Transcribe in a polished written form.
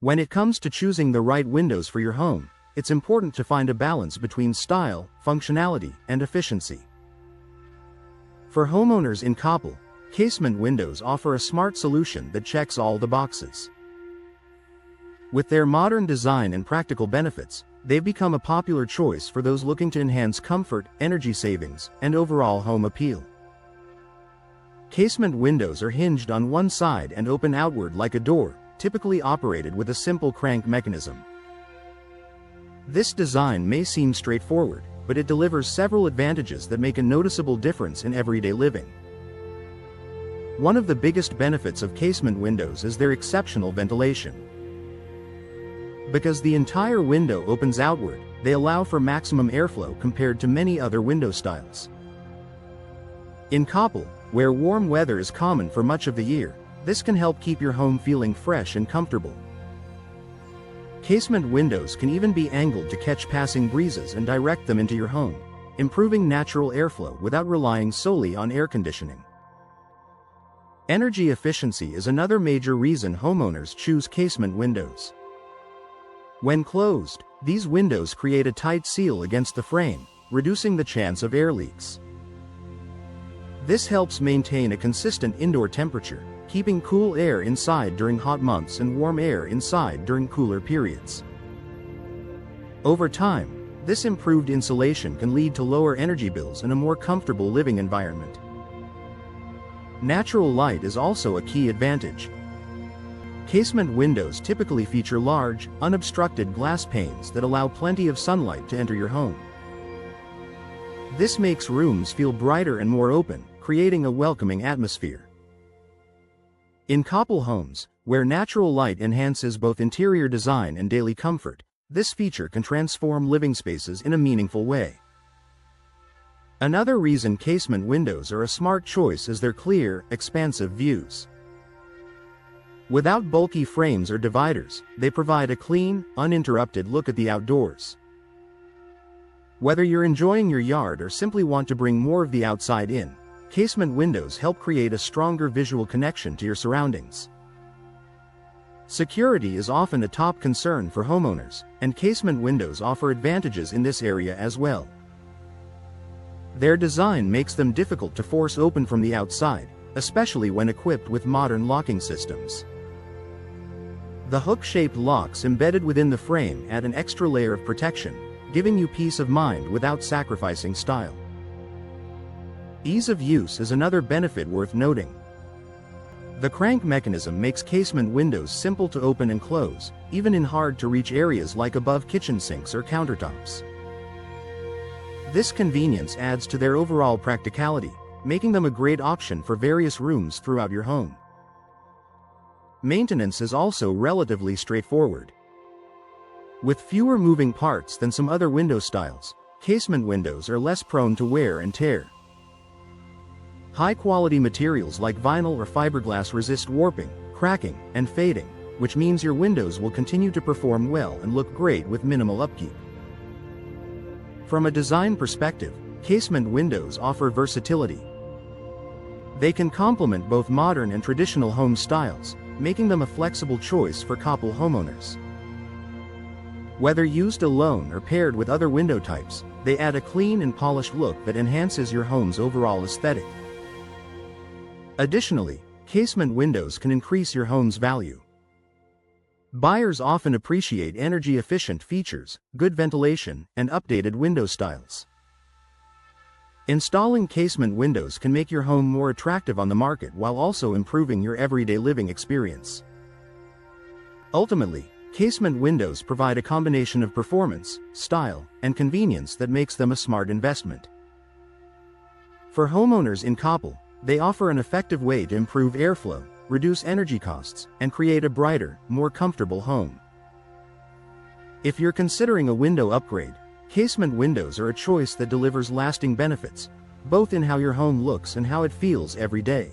When it comes to choosing the right windows for your home, it's important to find a balance between style, functionality, and efficiency. For homeowners in Coppell, Casement Windows offer a smart solution that checks all the boxes. With their modern design and practical benefits, they've become a popular choice for those looking to enhance comfort, energy savings, and overall home appeal. Casement windows are hinged on one side and open outward like a door, typically operated with a simple crank mechanism. This design may seem straightforward, but it delivers several advantages that make a noticeable difference in everyday living. One of the biggest benefits of casement windows is their exceptional ventilation. Because the entire window opens outward, they allow for maximum airflow compared to many other window styles. In Coppell, where warm weather is common for much of the year, this can help keep your home feeling fresh and comfortable. Casement windows can even be angled to catch passing breezes and direct them into your home, improving natural airflow without relying solely on air conditioning. Energy efficiency is another major reason homeowners choose casement windows. When closed, these windows create a tight seal against the frame, reducing the chance of air leaks. This helps maintain a consistent indoor temperature, keeping cool air inside during hot months and warm air inside during cooler periods. Over time, this improved insulation can lead to lower energy bills and a more comfortable living environment. Natural light is also a key advantage. Casement windows typically feature large, unobstructed glass panes that allow plenty of sunlight to enter your home. This makes rooms feel brighter and more open, creating a welcoming atmosphere. In Coppell homes, where natural light enhances both interior design and daily comfort, this feature can transform living spaces in a meaningful way. Another reason casement windows are a smart choice is their clear, expansive views. Without bulky frames or dividers, they provide a clean, uninterrupted look at the outdoors. Whether you're enjoying your yard or simply want to bring more of the outside in, casement windows help create a stronger visual connection to your surroundings. Security is often a top concern for homeowners, and casement windows offer advantages in this area as well. Their design makes them difficult to force open from the outside, especially when equipped with modern locking systems. The hook-shaped locks embedded within the frame add an extra layer of protection, giving you peace of mind without sacrificing style. Ease of use is another benefit worth noting. The crank mechanism makes casement windows simple to open and close, even in hard-to-reach areas like above kitchen sinks or countertops. This convenience adds to their overall practicality, making them a great option for various rooms throughout your home. Maintenance is also relatively straightforward. With fewer moving parts than some other window styles, casement windows are less prone to wear and tear. High-quality materials like vinyl or fiberglass resist warping, cracking, and fading, which means your windows will continue to perform well and look great with minimal upkeep. From a design perspective, casement windows offer versatility. They can complement both modern and traditional home styles, making them a flexible choice for Coppell homeowners. Whether used alone or paired with other window types, they add a clean and polished look that enhances your home's overall aesthetic. Additionally, casement windows can increase your home's value. Buyers often appreciate energy-efficient features, good ventilation, and updated window styles. Installing casement windows can make your home more attractive on the market while also improving your everyday living experience. Ultimately, casement windows provide a combination of performance, style, and convenience that makes them a smart investment. For homeowners in Coppell, they offer an effective way to improve airflow, reduce energy costs, and create a brighter, more comfortable home. If you're considering a window upgrade, casement windows are a choice that delivers lasting benefits, both in how your home looks and how it feels every day.